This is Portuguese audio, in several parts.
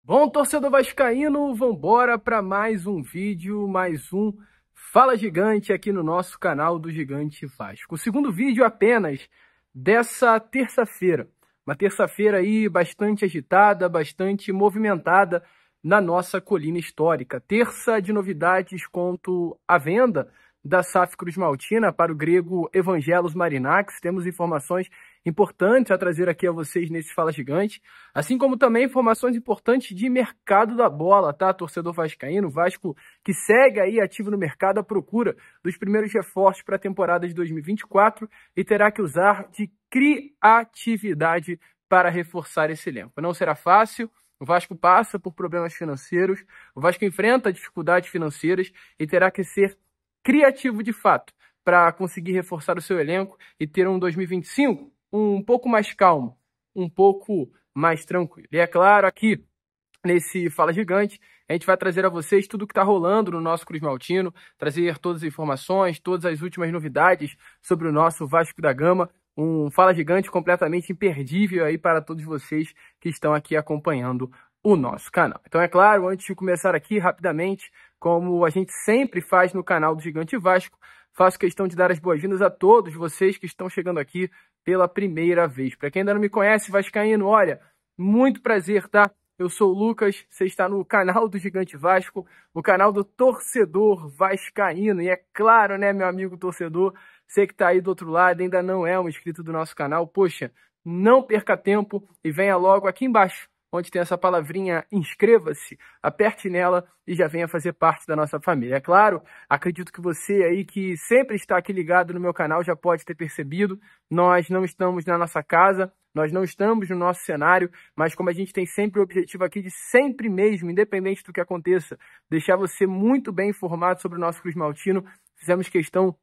Bom, torcedor vascaíno, vambora para mais um vídeo, mais um Fala Gigante aqui no nosso canal do Gigante Vasco. O segundo vídeo apenas dessa terça-feira. Uma terça-feira aí bastante agitada, bastante movimentada na nossa colina histórica. Terça de novidades quanto à venda da SAF Cruz Maltina para o grego Evangelos Marinax. Temos informações importantes a trazer aqui a vocês nesse Fala Gigante, assim como também informações importantes de mercado da bola, tá? Torcedor vascaíno, Vasco que segue aí ativo no mercado à procura dos primeiros reforços para a temporada de 2024 e terá que usar de criatividade para reforçar esse elenco. Não será fácil. O Vasco passa por problemas financeiros, o Vasco enfrenta dificuldades financeiras e terá que ser criativo de fato para conseguir reforçar o seu elenco e ter um 2025 um pouco mais calmo, um pouco mais tranquilo. E é claro, aqui nesse Fala Gigante, a gente vai trazer a vocês tudo o que está rolando no nosso Cruz Maltino, trazer todas as informações, todas as últimas novidades sobre o nosso Vasco da Gama. Um Fala Gigante completamente imperdível aí para todos vocês que estão aqui acompanhando o nosso canal. Então, é claro, antes de começar aqui, rapidamente, como a gente sempre faz no canal do Gigante Vasco, faço questão de dar as boas-vindas a todos vocês que estão chegando aqui pela primeira vez. Para quem ainda não me conhece, vascaíno, olha, muito prazer, tá? Eu sou o Lucas, você está no canal do Gigante Vasco, o canal do torcedor vascaíno. E é claro, né, meu amigo torcedor, você que está aí do outro lado, ainda não é um inscrito do nosso canal, poxa, não perca tempo e venha logo aqui embaixo, onde tem essa palavrinha inscreva-se, aperte nela e já venha fazer parte da nossa família. É claro, acredito que você aí que sempre está aqui ligado no meu canal já pode ter percebido, nós não estamos na nossa casa, nós não estamos no nosso cenário, mas como a gente tem sempre o objetivo aqui de sempre mesmo, independente do que aconteça, deixar você muito bem informado sobre o nosso Cruz Maltino, fizemos questão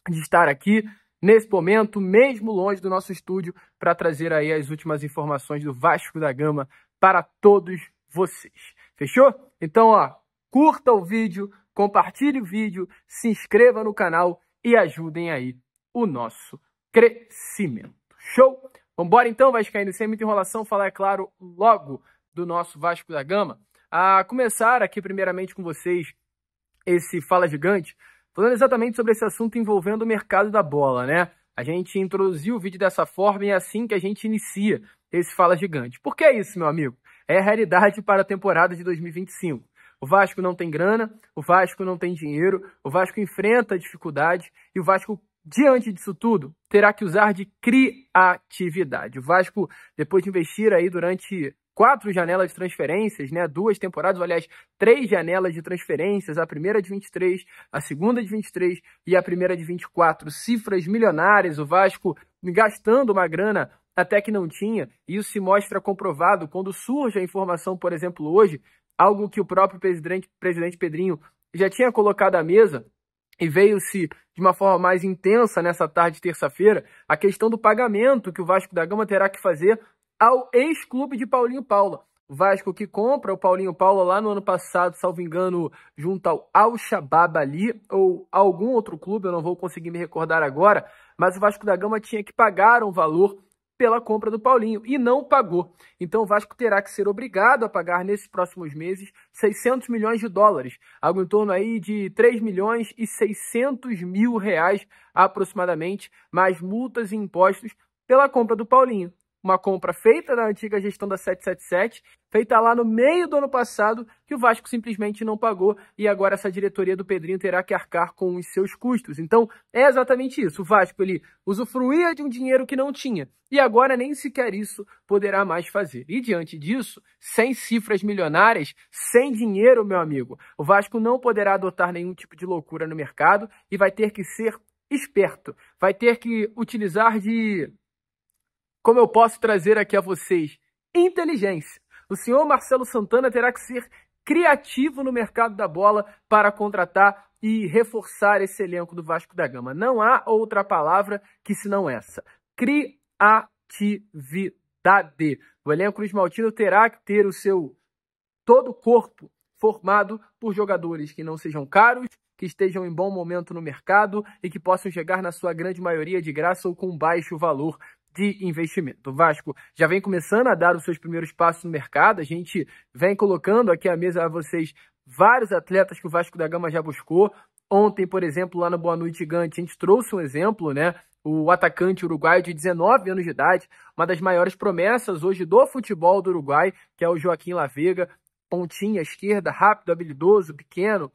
de estar aqui nesse momento, mesmo longe do nosso estúdio, para trazer aí as últimas informações do Vasco da Gama para todos vocês. Fechou? Então, ó, curta o vídeo, compartilhe o vídeo, se inscreva no canal e ajudem aí o nosso crescimento. Show? Vambora então, vascaíno, sem muita enrolação, falar, é claro, logo do nosso Vasco da Gama. A começar aqui primeiramente com vocês esse Fala Gigante, falando exatamente sobre esse assunto envolvendo o mercado da bola, né? A gente introduziu o vídeo dessa forma e é assim que a gente inicia esse Fala Gigante. Por que é isso, meu amigo? É a realidade para a temporada de 2025. O Vasco não tem grana, o Vasco não tem dinheiro, o Vasco enfrenta dificuldade e o Vasco, diante disso tudo, terá que usar de criatividade. O Vasco, depois de investir aí durante 4 janelas de transferências, né? 2 temporadas, aliás, 3 janelas de transferências, a primeira de 23, a segunda de 23 e a primeira de 24, cifras milionárias, o Vasco gastando uma grana até que não tinha, e isso se mostra comprovado quando surge a informação, por exemplo, hoje, algo que o próprio presidente Pedrinho já tinha colocado à mesa, e veio-se de uma forma mais intensa nessa tarde de terça-feira, a questão do pagamento que o Vasco da Gama terá que fazer ao ex-clube de Paulinho Paula. O Vasco que compra o Paulinho Paula lá no ano passado, salvo engano, junto ao Al-Shabaab ali, ou algum outro clube, eu não vou conseguir me recordar agora, mas o Vasco da Gama tinha que pagar um valor pela compra do Paulinho, e não pagou. Então o Vasco terá que ser obrigado a pagar nesses próximos meses 600 milhões de dólares, algo em torno aí de 3 milhões e 600 mil reais aproximadamente, mais multas e impostos pela compra do Paulinho. Uma compra feita na antiga gestão da 777, feita lá no meio do ano passado, que o Vasco simplesmente não pagou, e agora essa diretoria do Pedrinho terá que arcar com os seus custos. Então, é exatamente isso. O Vasco, ele usufruía de um dinheiro que não tinha, e agora nem sequer isso poderá mais fazer. E diante disso, sem cifras milionárias, sem dinheiro, meu amigo, o Vasco não poderá adotar nenhum tipo de loucura no mercado e vai ter que ser esperto, vai ter que utilizar de, como eu posso trazer aqui a vocês, inteligência. O senhor Marcelo Santana terá que ser criativo no mercado da bola para contratar e reforçar esse elenco do Vasco da Gama. Não há outra palavra que senão essa. Criatividade. O elenco Cruz Maltino terá que ter o seu todo o corpo formado por jogadores que não sejam caros, que estejam em bom momento no mercado e que possam chegar na sua grande maioria de graça ou com baixo valor de investimento. O Vasco já vem começando a dar os seus primeiros passos no mercado, a gente vem colocando aqui à mesa a vocês vários atletas que o Vasco da Gama já buscou. Ontem, por exemplo, lá no Boa Noite Gigante, a gente trouxe um exemplo, né? O atacante uruguaio de 19 anos de idade, uma das maiores promessas hoje do futebol do Uruguai, que é o Joaquim Lavega, pontinha esquerda, rápido, habilidoso, pequeno,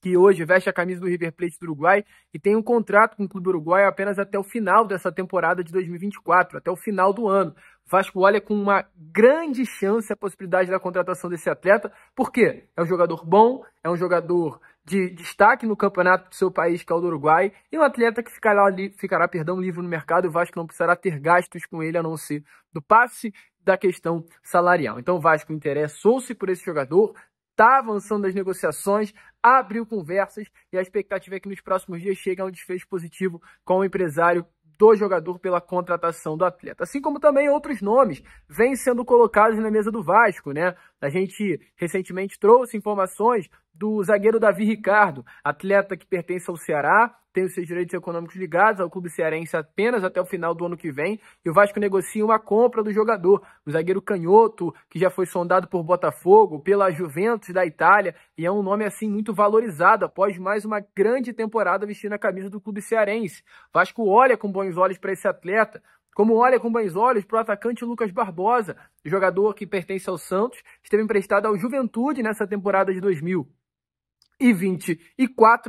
que hoje veste a camisa do River Plate do Uruguai e tem um contrato com o clube uruguaio apenas até o final dessa temporada de 2024, até o final do ano. O Vasco olha com uma grande chance a possibilidade da contratação desse atleta, porque é um jogador bom, é um jogador de destaque no campeonato do seu país, que é o do Uruguai, e um atleta que ficará livre no mercado. O Vasco não precisará ter gastos com ele, a não ser do passe da questão salarial. Então o Vasco interessou-se por esse jogador, está avançando nas negociações, abriu conversas e a expectativa é que nos próximos dias chegue a um desfecho positivo com o empresário do jogador pela contratação do atleta. Assim como também outros nomes vêm sendo colocados na mesa do Vasco, né? A gente recentemente trouxe informações do zagueiro Davi Ricardo, atleta que pertence ao Ceará, tem os seus direitos econômicos ligados ao clube cearense apenas até o final do ano que vem, e o Vasco negocia uma compra do jogador, o zagueiro canhoto, que já foi sondado por Botafogo, pela Juventus da Itália, e é um nome assim muito valorizado após mais uma grande temporada vestindo a camisa do clube cearense. O Vasco olha com bons olhos para esse atleta, como olha com bons olhos para o atacante Lucas Barbosa, jogador que pertence ao Santos, esteve emprestado ao Juventude nessa temporada de 2024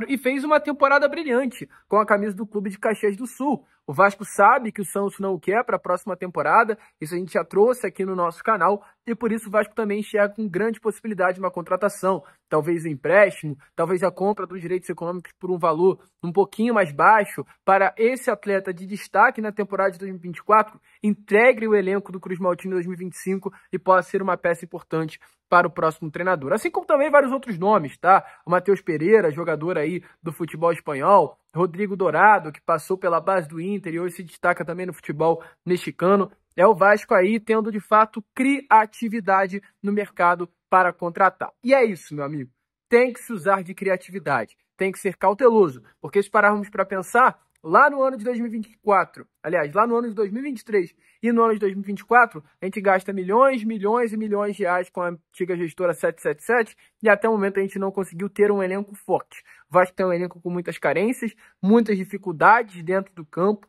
e fez uma temporada brilhante com a camisa do clube de Caxias do Sul. O Vasco sabe que o Santos não o quer para a próxima temporada, isso a gente já trouxe aqui no nosso canal, e por isso o Vasco também enxerga com grande possibilidade de uma contratação, talvez um empréstimo, talvez a compra dos direitos econômicos por um valor um pouquinho mais baixo, para esse atleta de destaque na temporada de 2024, integre o elenco do Cruz Maltino em 2025 e possa ser uma peça importante para o próximo treinador. Assim como também vários outros nomes, tá? O Matheus Pereira, jogador aí do futebol espanhol, Rodrigo Dourado, que passou pela base do Inter e hoje se destaca também no futebol mexicano. É o Vasco aí tendo, de fato, criatividade no mercado para contratar. E é isso, meu amigo. Tem que se usar de criatividade. Tem que ser cauteloso. Porque se pararmos para pensar, lá no ano de 2024, aliás, lá no ano de 2023 e no ano de 2024, a gente gasta milhões, milhões e milhões de reais com a antiga gestora 777 e até o momento a gente não conseguiu ter um elenco forte. O Vasco tem um elenco com muitas carências, muitas dificuldades dentro do campo,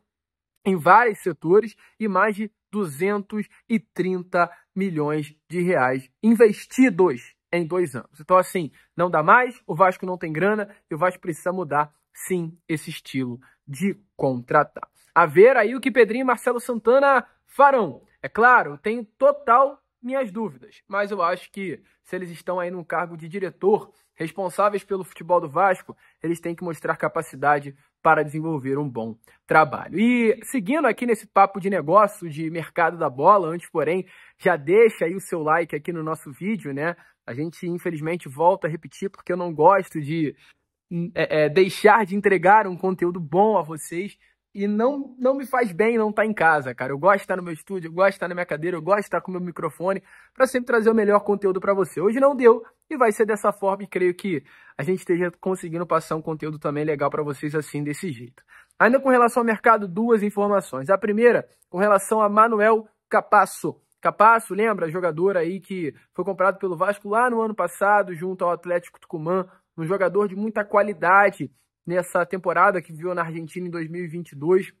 em vários setores e mais de 230 milhões de reais investidos em 2 anos. Então, assim, não dá mais, o Vasco não tem grana e o Vasco precisa mudar, sim, esse estilo de contratar. A ver aí o que Pedrinho e Marcelo Santana farão. É claro, eu tenho total minhas dúvidas, mas eu acho que se eles estão aí num cargo de diretor, responsáveis pelo futebol do Vasco, eles têm que mostrar capacidade para desenvolver um bom trabalho. E seguindo aqui nesse papo de negócio, de mercado da bola, antes, porém, já deixa aí o seu like aqui no nosso vídeo, né? A gente, infelizmente, volta a repetir, porque eu não gosto de deixar de entregar um conteúdo bom a vocês e não me faz bem não estar em casa, cara. Eu gosto de estar no meu estúdio, eu gosto de estar na minha cadeira, eu gosto de estar com o meu microfone para sempre trazer o melhor conteúdo para você. Hoje não deu e vai ser dessa forma e creio que a gente esteja conseguindo passar um conteúdo também legal para vocês assim, desse jeito. Ainda com relação ao mercado, 2 informações. A primeira, com relação a Manuel Capasso. Capasso, lembra? Jogador aí que foi comprado pelo Vasco lá no ano passado, junto ao Atlético Tucumã, um jogador de muita qualidade nessa temporada que viveu na Argentina em 2022.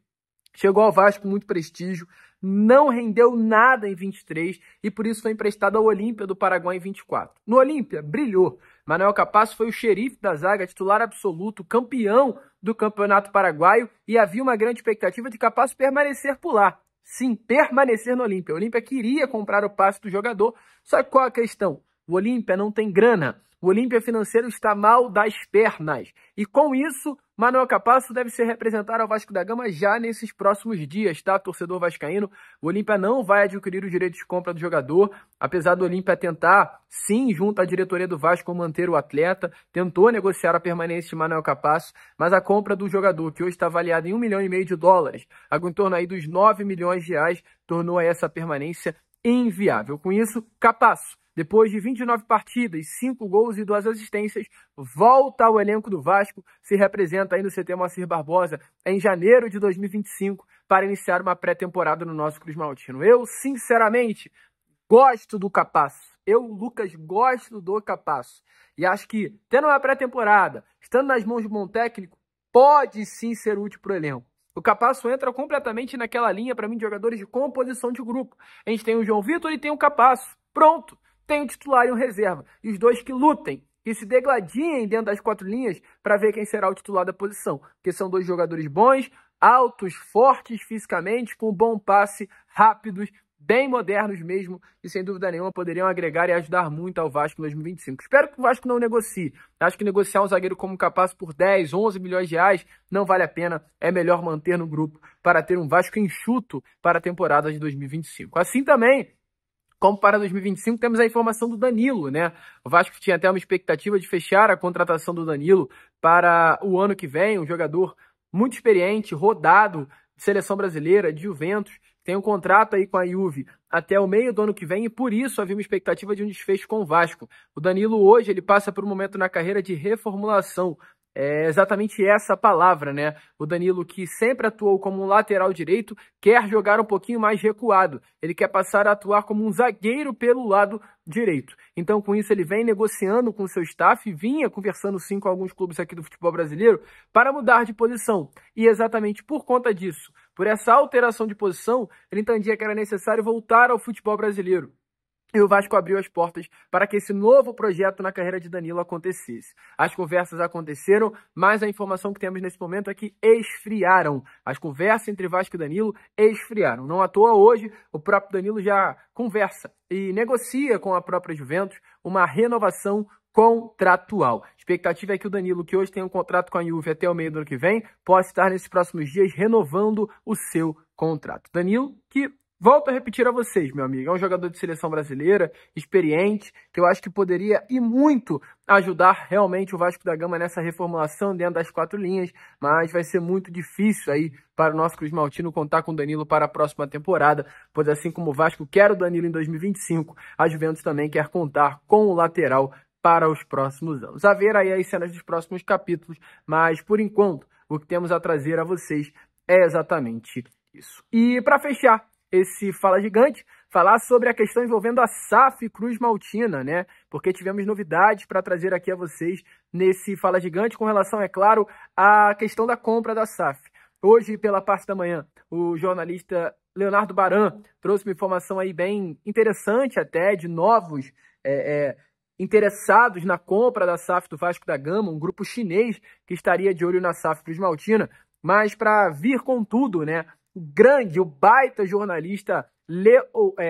Chegou ao Vasco com muito prestígio, não rendeu nada em 23 e por isso foi emprestado ao Olímpia do Paraguai em 24. No Olímpia, brilhou. Manuel Capasso foi o xerife da zaga, titular absoluto, campeão do Campeonato Paraguaio e havia uma grande expectativa de Capasso permanecer por lá. Sim, permanecer no Olímpia. O Olímpia queria comprar o passe do jogador, só que qual a questão? O Olímpia não tem grana. O Olímpia financeiro está mal das pernas. E com isso, Manuel Capasso deve se representar ao Vasco da Gama já nesses próximos dias, tá, torcedor vascaíno? O Olímpia não vai adquirir os direitos de compra do jogador, apesar do Olímpia tentar, sim, junto à diretoria do Vasco, manter o atleta, tentou negociar a permanência de Manuel Capasso, mas a compra do jogador, que hoje está avaliada em $1,5 milhão, algo em torno aí dos 9 milhões de reais, tornou essa permanência inviável. Com isso, Capasso depois de 29 partidas, 5 gols e 2 assistências, volta ao elenco do Vasco, se representa aí no CT Moacir Barbosa em janeiro de 2025 para iniciar uma pré-temporada no nosso Cruz Maltino. Eu, sinceramente, gosto do Capasso. Eu, Lucas, gosto do Capasso. E acho que, tendo uma pré-temporada, estando nas mãos de um bom técnico, pode sim ser útil para o elenco. O Capasso entra completamente naquela linha, para mim, de jogadores de composição de grupo. A gente tem o João Vitor e tem o Capasso. Pronto. Tem um titular e um reserva. E os dois que lutem, que se degladiem dentro das 4 linhas para ver quem será o titular da posição. Porque são 2 jogadores bons, altos, fortes fisicamente, com bom passe, rápidos, bem modernos mesmo, e sem dúvida nenhuma poderiam agregar e ajudar muito ao Vasco em 2025. Espero que o Vasco não negocie. Acho que negociar um zagueiro como Capasso por 10, 11 milhões de reais não vale a pena. É melhor manter no grupo para ter um Vasco enxuto para a temporada de 2025. Assim também, como para 2025, temos a informação do Danilo, né? O Vasco tinha até uma expectativa de fechar a contratação do Danilo para o ano que vem, um jogador muito experiente, rodado, de seleção brasileira, de Juventus, tem um contrato aí com a Juve até o meio do ano que vem e por isso havia uma expectativa de um desfecho com o Vasco. O Danilo hoje ele passa por um momento na carreira de reformulação. É exatamente essa palavra, né? O Danilo, que sempre atuou como um lateral direito, quer jogar um pouquinho mais recuado. Ele quer passar a atuar como um zagueiro pelo lado direito. Então, com isso, ele vem negociando com o seu staff, vinha conversando sim com alguns clubes aqui do futebol brasileiro para mudar de posição. E exatamente por conta disso, por essa alteração de posição, ele entendia que era necessário voltar ao futebol brasileiro. E o Vasco abriu as portas para que esse novo projeto na carreira de Danilo acontecesse. As conversas aconteceram, mas a informação que temos nesse momento é que esfriaram. As conversas entre Vasco e Danilo esfriaram. Não à toa hoje, o próprio Danilo já conversa e negocia com a própria Juventus uma renovação contratual. A expectativa é que o Danilo, que hoje tem um contrato com a Juve até o meio do ano que vem, possa estar nesses próximos dias renovando o seu contrato. Danilo, que volto a repetir a vocês, meu amigo, é um jogador de seleção brasileira, experiente, que eu acho que poderia e muito ajudar realmente o Vasco da Gama nessa reformulação dentro das 4 linhas, mas vai ser muito difícil aí para o nosso Cruz Maltino contar com o Danilo para a próxima temporada, pois assim como o Vasco quer o Danilo em 2025, a Juventus também quer contar com o lateral para os próximos anos. A ver aí as cenas dos próximos capítulos, mas por enquanto o que temos a trazer a vocês é exatamente isso. E para fechar esse Fala Gigante, falar sobre a questão envolvendo a SAF Cruz Maltina, né? Porque tivemos novidades para trazer aqui a vocês nesse Fala Gigante com relação, é claro, à questão da compra da SAF. Hoje, pela parte da manhã, o jornalista Leonardo Baran trouxe uma informação aí bem interessante até, de novos interessados na compra da SAF do Vasco da Gama, um grupo chinês que estaria de olho na SAF Cruz Maltina, mas para vir com tudo, né? O baita jornalista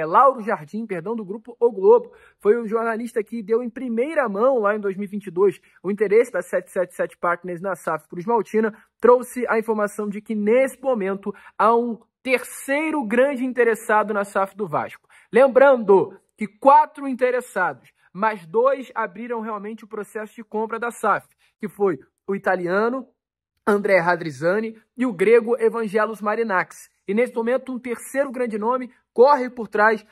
Lauro Jardim, do grupo O Globo, foi o jornalista que deu em primeira mão lá em 2022 o interesse da 777 Partners na SAF Cruz Maltina, trouxe a informação de que nesse momento há um terceiro grande interessado na SAF do Vasco. Lembrando que 4 interessados, mas 2 abriram realmente o processo de compra da SAF, que foi o italiano André Radrizzani e o grego Evangelos Marinax. E nesse momento, um terceiro grande nome corre por trás,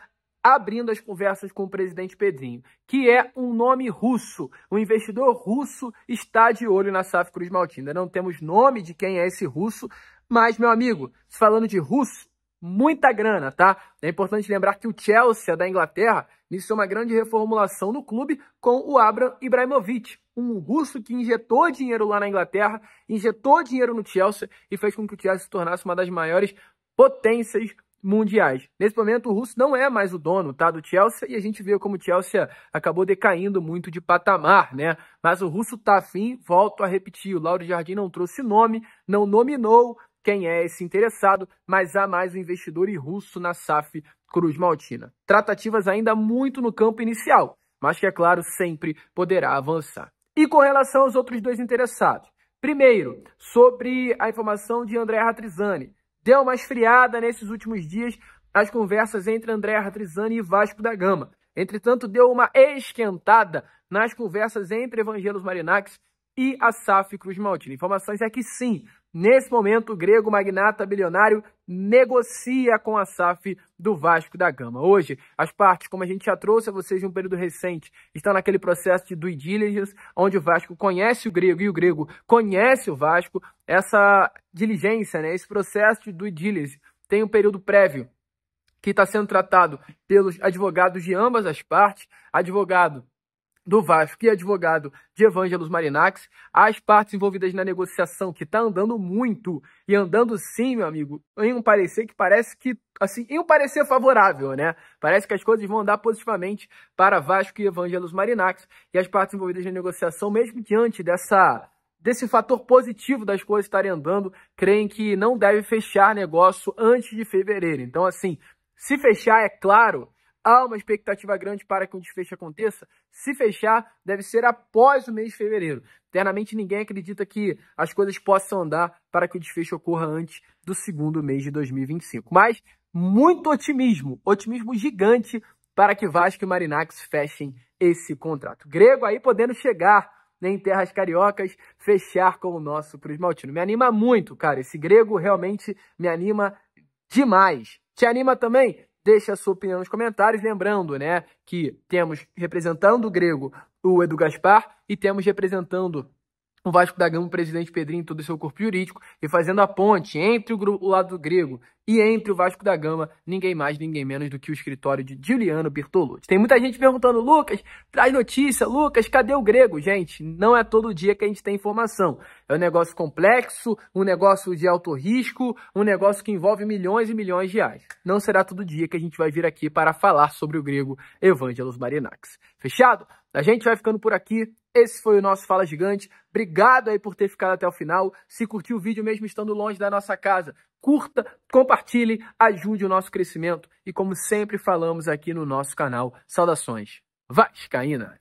abrindo as conversas com o presidente Pedrinho, que é um nome russo. Um investidor russo está de olho na SAF Cruz Maltina. Não temos nome de quem é esse russo, mas, meu amigo, falando de russo, muita grana, tá? É importante lembrar que o Chelsea da Inglaterra iniciou uma grande reformulação no clube com o Abraham Ibrahimovic, um russo que injetou dinheiro lá na Inglaterra, injetou dinheiro no Chelsea e fez com que o Chelsea se tornasse uma das maiores potências mundiais. Nesse momento, o russo não é mais o dono, tá, do Chelsea, e a gente vê como o Chelsea acabou decaindo muito de patamar, né? Mas o russo tá afim, volto a repetir, o Lauro Jardim não trouxe nome, não nominou quem é esse interessado, mas há mais um investidor russo na SAF Cruz Maltina. Tratativas ainda muito no campo inicial, mas que, é claro, sempre poderá avançar. E com relação aos outros 2 interessados, primeiro, sobre a informação de André Radrizzani. Deu uma esfriada nesses últimos dias as conversas entre André Radrizzani e Vasco da Gama. Entretanto, deu uma esquentada nas conversas entre Evangelos Marinax e a SAF Cruz Maltina. Informações é que sim, Nesse momento, o grego magnata bilionário negocia com a SAF do Vasco da Gama. Hoje, as partes, como a gente já trouxe a vocês em um período recente, estão naquele processo de due diligence, onde o Vasco conhece o grego e o grego conhece o Vasco. Essa diligência, né, esse processo de due diligence tem um período prévio que está sendo tratado pelos advogados de ambas as partes, advogado do Vasco e advogado de Evangelos Marinax, as partes envolvidas na negociação, que está andando muito, e andando sim, meu amigo, em um parecer que parece que, assim, em um parecer favorável, né? Parece que as coisas vão andar positivamente para Vasco e Evangelos Marinax, e as partes envolvidas na negociação, mesmo diante desse fator positivo das coisas estarem andando, creem que não deve fechar negócio antes de fevereiro. Então, assim, se fechar, é claro, há uma expectativa grande para que o desfecho aconteça. Se fechar, deve ser após o mês de fevereiro. Internamente, ninguém acredita que as coisas possam andar para que o desfecho ocorra antes do segundo mês de 2025. Mas muito otimismo gigante para que Vasco e Marinax fechem esse contrato. Grego aí podendo chegar, né, em terras cariocas, fechar com o nosso Cruz Maltino. Me anima muito, cara. Esse grego realmente me anima demais. Te anima também? Deixa a sua opinião nos comentários, lembrando, né, que temos representando o grego o Edu Gaspar e temos representando o Vasco da Gama, o presidente Pedrinho, todo o seu corpo jurídico, e fazendo a ponte entre o lado do grego e entre o Vasco da Gama, ninguém mais, ninguém menos do que o escritório de Giuliano Bertolucci. Tem muita gente perguntando, Lucas, traz notícia, Lucas, cadê o grego? Gente, não é todo dia que a gente tem informação. É um negócio complexo, um negócio de alto risco, um negócio que envolve milhões e milhões de reais. Não será todo dia que a gente vai vir aqui para falar sobre o grego Evangelos Marinax. Fechado? A gente vai ficando por aqui. Esse foi o nosso Fala Gigante. Obrigado aí por ter ficado até o final. Se curtiu o vídeo mesmo estando longe da nossa casa, curta, compartilhe, ajude o nosso crescimento. E como sempre falamos aqui no nosso canal, saudações vascaínas!